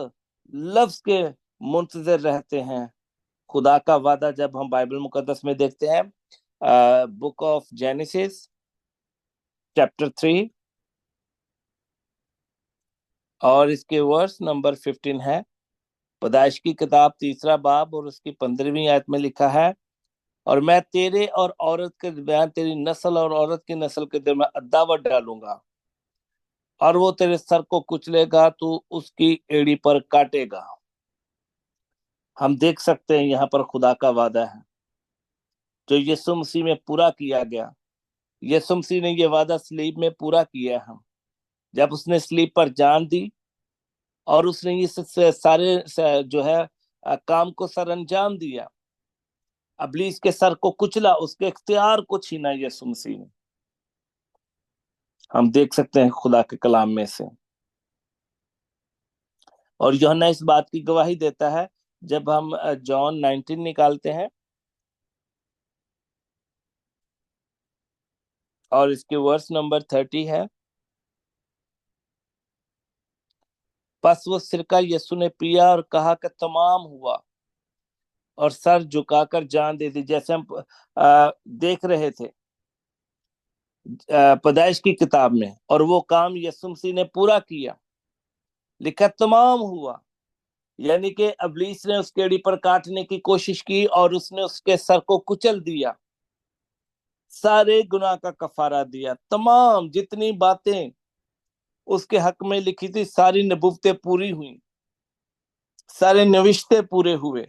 लफ्ज के मुंतजर रहते हैं, खुदा का वादा जब हम बाइबल मुकद्दस में देखते हैं, बुक ऑफ जेनेसिस चैप्टर 3 और इसके वर्स नंबर 15 है। पैदाइश की किताब 3 बाब और उसकी 15वीं आयत में लिखा है, और मैं तेरे और औरत के दरमियान, तेरी नस्ल और औरत की नस्ल के दरमियान अदावत डालूंगा, और वो तेरे सर को कुचलेगा, तू उसकी एड़ी पर काटेगा। हम देख सकते हैं यहाँ पर खुदा का वादा है जो यीशु मसीह में पूरा किया गया। यीशु मसीह ने ये वादा सलीब में पूरा किया है, जब उसने सलीब पर जान दी और उसने इस सारे जो है काम को सर अंजाम दिया, अबलीस के सर को कुचला, उसके इख्तियार को छीना यीशु मसीह ने। हम देख सकते हैं खुदा के कलाम में से। और यूहन्ना इस बात की गवाही देता है जब हम जॉन 19 निकालते हैं और इसके वर्स नंबर 30 है, پس وہ سرکہ یسوع نے پیا اور کہا کہ تمام ہوا، اور سر جھکا کر جان دے دی. جیسے ہم دیکھ رہے تھے پیدائش کی کتاب میں، اور وہ کام یسوع مسیح نے پورا کیا، لکھا تمام ہوا. یعنی کہ ابلیس نے اس کیڑی پر کاٹنے کی کوشش کی اور اس نے اس کے سر کو کچل دیا، سارے گناہ کا کفارہ دیا. تمام جتنی باتیں اس کے حق میں لکھی تھی ساری نبوتیں پوری ہوئیں، سارے نوشتے پورے ہوئے.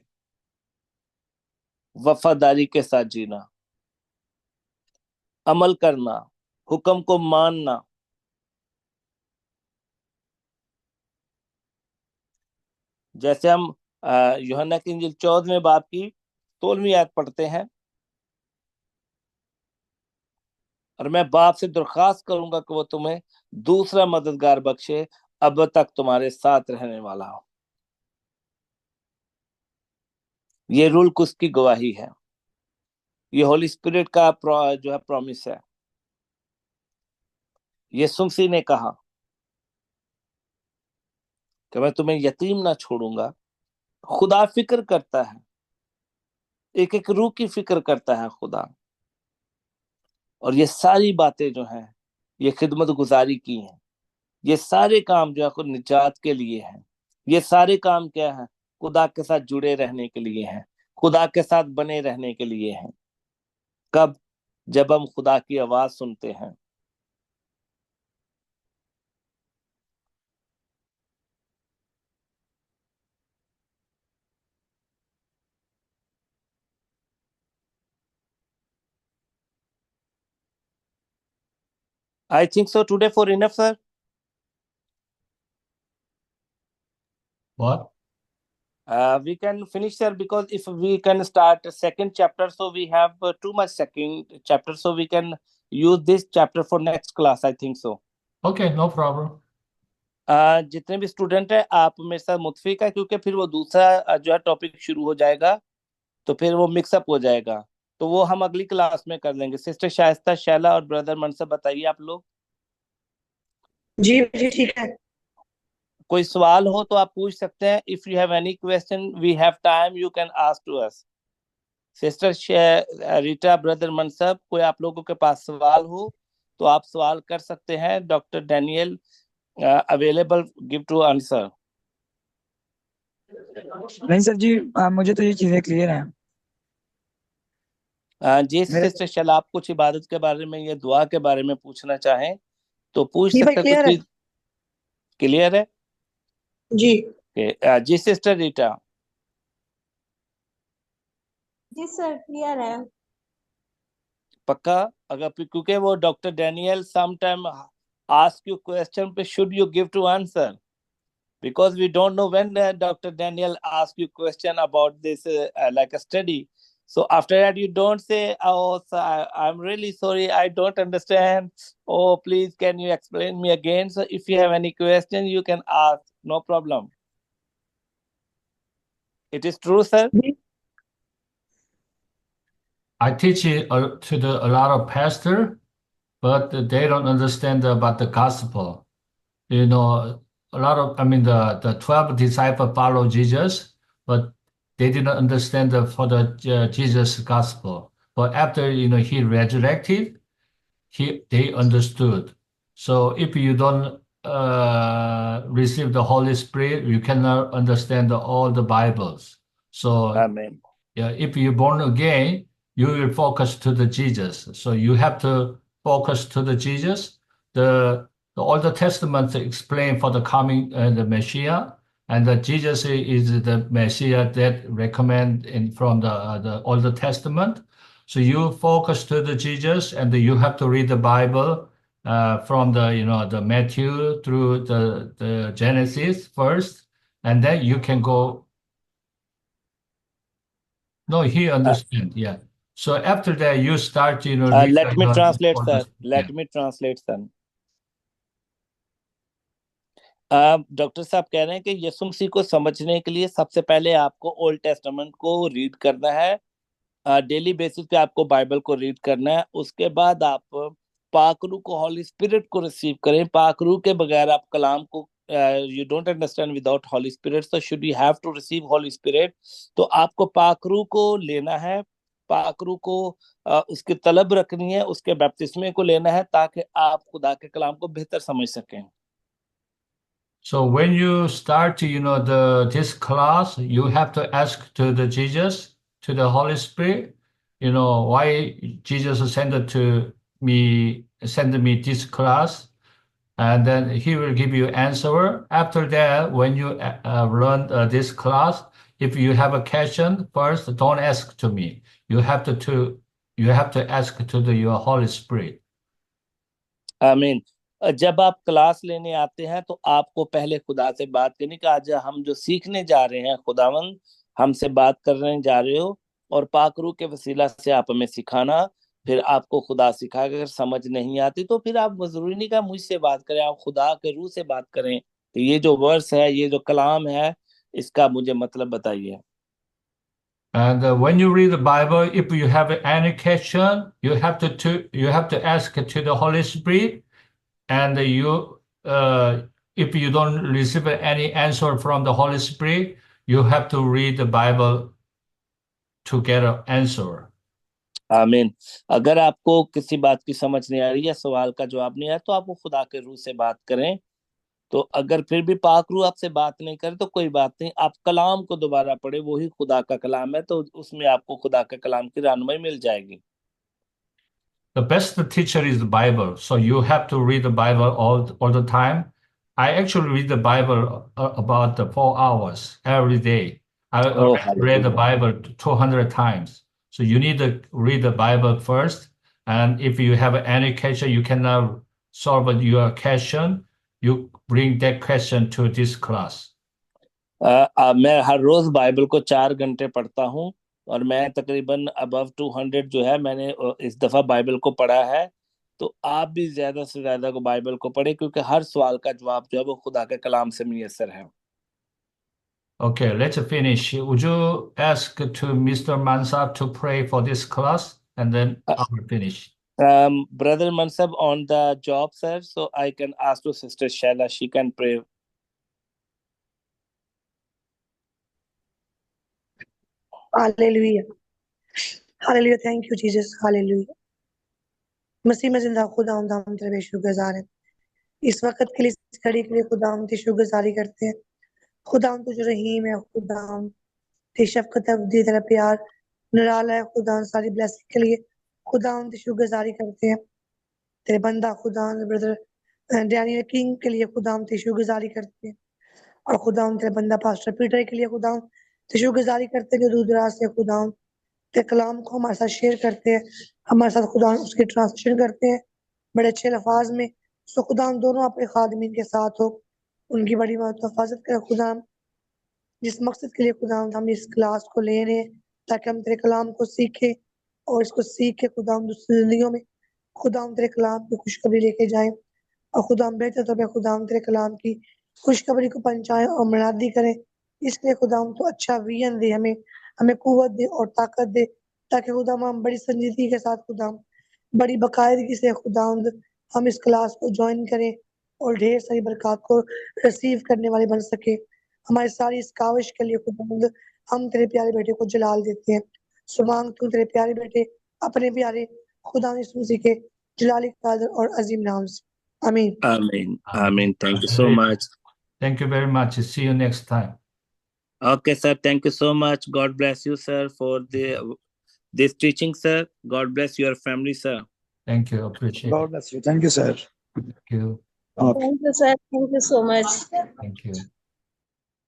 وفاداری کے ساتھ جینا، عمل کرنا، حکم کو ماننا. جیسے ہم یوحنا کی انجیل 14ویں باب کی 16ویں آیت پڑھتے ہیں، اور میں باپ سے درخواست کروں گا کہ وہ تمہیں دوسرا مددگار بخشے، اب تک تمہارے ساتھ رہنے والا ہو. یہ رول کس کی گواہی ہے، یہ ہولی اسپرٹ کا جو ہے پرومس ہے. یسوع مسیح نے کہا کہ میں تمہیں یتیم نہ چھوڑوں گا. خدا فکر کرتا ہے، ایک ایک روح کی فکر کرتا ہے خدا. اور یہ ساری باتیں جو ہیں یہ خدمت گزاری کی ہیں، یہ سارے کام جو ہے خود نجات کے لیے ہیں. یہ سارے کام کیا ہیں؟ خدا کے ساتھ جڑے رہنے کے لیے ہیں، خدا کے ساتھ بنے رہنے کے لیے ہیں. کب؟ جب ہم خدا کی آواز سنتے ہیں. I think so today for enough, sir. What? We can finish, sir, because if we can start a second chapter, so we have too much second chapter, so we can use this chapter for next class. I think so. Okay, no problem. جتنے بھی student ہیں آپ میرے ساتھ متفق ہے، کیونکہ پھر وہ دوسرا جو ہے ٹاپک شروع ہو جائے گا تو پھر وہ مکس اپ ہو جائے گا، تو وہ ہم اگلی کلاس میں کر لیں گے. سسٹر شائستہ، شیلا اور بردر منصب بتائیے آپ لوگ. جی جی ٹھیک ہے. کوئی سوال ہو تو آپ پوچھ سکتے ہیں. if you have any question we have time, you can ask to us. Sister ریٹا، بردر منصب، کوئی آپ لوگوں کے پاس سوال ہو تو آپ سوال کر سکتے ہیں. Doctor Daniel available give to answer. نہیں سر جی، مجھے تو یہ چیزیں کلیئر ہیں. جی سسٹر شیلا، آپ کچھ عبادت کے بارے میں یا دعا کے بارے میں پوچھنا چاہیں تو پوچھ سکتے ہیں. کچھ کلیئر ہے جی. جی سسٹر ریٹا. جی سر کلیئر ہے. پکا؟ اگر کیونکہ وہ doctor Daniel some time ask you question پہ should you give to answer, because we don't know when Dr. Daniel asks you question about this like a study. So after that you don't say, oh sir, I'm really sorry, I don't understand, oh please can you explain me again. So if you have any question you can ask, no problem. It is true, sir. I teach it to a lot of pastors, but they don't understand about the gospel. You know, a lot of, the 12 disciples follow Jesus, but they didn't understand for the Jesus gospel. But after, he resurrected, they understood. So if you don't receive the Holy Spirit, you cannot understand all the Bibles. So Amen. yeah, if you're born again, you will focus to the Jesus. So you have to focus to the Jesus. The Old Testament explain for the coming the Messiah, and the Jesus is the Messiah that recommend from the Old Testament. So you focus to the Jesus, and you have to read the Bible from the Matthew through the Genesis first, and then you can go. No, he understand. Yeah. So after that, you start, let me translate, sir. Let me translate, sir. Doctor صاحب کہہ رہے ہیں کہ یسوع مسیح کو سمجھنے کے لیے سب سے پہلے آپ کو اولڈ ٹیسٹمنٹ کو ریڈ کرنا ہے، ڈیلی بیسس پہ آپ کو بائبل کو ریڈ کرنا ہے. اس کے بعد آپ پاک روح کو، ہولی اسپرٹ کو ریسیو کریں. پاک روح کے بغیر آپ کلام کو you don't understand without Holy Spirit, so should you have to receive Holy Spirit, تو آپ کو پاک روح کو لینا ہے, پاک روح کو اس کی طلب رکھنی ہے, اس کے بیپتسمے کو لینا ہے تاکہ آپ خدا کے کلام کو بہتر سمجھ سکیں. So when you start, this class, you have to ask to the Jesus, to the Holy Spirit, why Jesus sent me this class, and then he will give you answer. After that, when you learn this class, if you have a question, first don't ask to me. You have to ask to your Holy Spirit. آمین. جب آپ class لینے آتے ہیں تو آپ کو پہلے خدا سے بات کرنی کہ آج ہم جو سیکھنے جا رہے ہیں, خداوند ہم سے بات کرنے جا رہے ہو, اور پاک روح کے وسیلہ سے آپ ہمیں سکھانا. پھر آپ کو خدا سکھائے گا. اگر سمجھ نہیں آتی تو پھر آپ ضروری نہیں کہ مجھ سے بات کریں, آپ خدا کے روح سے بات کریں کہ یہ جو ورس ہے, یہ جو کلام ہے, اس کا مجھے مطلب بتائیے. And when you read the Bible, if you have any question, you have to ask to the Holy Spirit. And if you don't receive any answer from the Holy Spirit, you have to read the Bible to get an answer. آمین. اگر آپ کو کسی بات کی سمجھ نہیں آ رہی ہے, سوال کا جواب نہیں آیا, تو آپ کو خدا کے روح سے بات کریں. تو اگر پھر بھی پاک روح آپ سے بات نہیں کرے تو کوئی بات نہیں, آپ کلام کو دوبارہ پڑھیں, وہی خدا کا کلام ہے, تو اس میں آپ کو خدا کے کلام کی رہنمائی مل جائے گی. The best teacher is the Bible, so you have to read the Bible all the time. I actually read the Bible about 4 hours every day. I read the Bible 200 times. So you need to read the Bible first, and if you have any question, you cannot solve your question, you bring that question to this class. میں ہر روز Bible کو 4 گھنٹے پڑھتا ہوں, اور میں تقریباً above 200 جو ہے میں نے اس دفعہ بائبل کو پڑھا ہے. تو آپ بھی زیادہ سے زیادہ کو بائبل کو پڑھیں, کیونکہ ہر سوال کا جواب جو ہے وہ خدا کے کلام سے میسر ہے. Okay, let's finish. Would you ask to Mr. Mansab to pray for this class, and then I will finish. Brother Mansab on the job, sir, so I can ask to Sister Shaila, she can pray. Hallelujah. Hallelujah. Thank you, Jesus. Hallelujah. مسیح میں زندہ خدا ہم تیرے بے شکر گزار ہیں اس وقت کے لیے, اس گھڑی کے لیے. خدا ہم تیری شکر گزاری کرتے ہیں. خدا ہم تو جو رحیم ہے, خدا ہم تیری شفقت ابدی, تیرا پیار نرالا ہے. خدا ہم ساری بلیسنگ کے لیے خدا ہم تیری شکر گزاری کرتے ہیں. تیرے بندہ خدا ہم بردر ڈینیل کنگ کے لیے خدا ہم تیری شکر گزاری کرتے ہیں. اور خدا ہم تیرے بندہ پاسٹر پیٹر کے لیے خدا ہم تیری شکر گزاری کرتے ہیں جو دور دراز سے خدا ہم تیرے کلام کو ہمارے ساتھ شیئر کرتے ہیں, ہمارے ساتھ خدا اس کی ٹرانسلیشن کرتے ہیں بڑے اچھے الفاظ میں. سو خدا ہم دونوں اپنے خادمین کے ساتھ ہو, ان کی بڑی مدد و حفاظت کرے. خدا ہم جس مقصد کے لیے خدا ہم اس کلاس کو لے رہے ہیں تاکہ ہم تیرے کلام کو سیکھیں, اور اس کو سیکھ کے خدا ہم دوسری زندگیوں میں خدا ہم تیرے کلام کی خوشخبری لے کے جائیں, اور خدا ہم بہتر طور پہ خدا ہم تیرے کلام کی خوشخبری کو پہنچائیں اور منادی کریں. اس لیے خدا ہم تو اچھا ویژن دے, ہمیں قوت دے اور طاقت دے, تاکہ خدا ہم بڑی سنجیدگی کے ساتھ خدا ہم بڑی باقاعدگی سے خدا ہم اس کلاس کو جوائن کریں اور ڈھیر ساری برکات کو ریسیو کرنے والے بن سکے. ہماری ساری اس کاوش کے لیے خدا ہم تیرے پیارے بیٹے کو جلال دیتے ہیں. سو مانگ تو تیرے پیارے بیٹے اپنے پیارے خدا یسوع مسیح کے جلالی قادر اور عظیم نام سے, آمین. آمین. آمین. Thank you so much. Thank you very much. See you next time. Okay, sir. Thank you so much. God bless you, sir, for this teaching, sir. God bless your family, sir. Thank you. Appreciate God it. bless you. Thank you, sir. Thank you. Okay. Thank you, sir. Thank you so much. Thank you.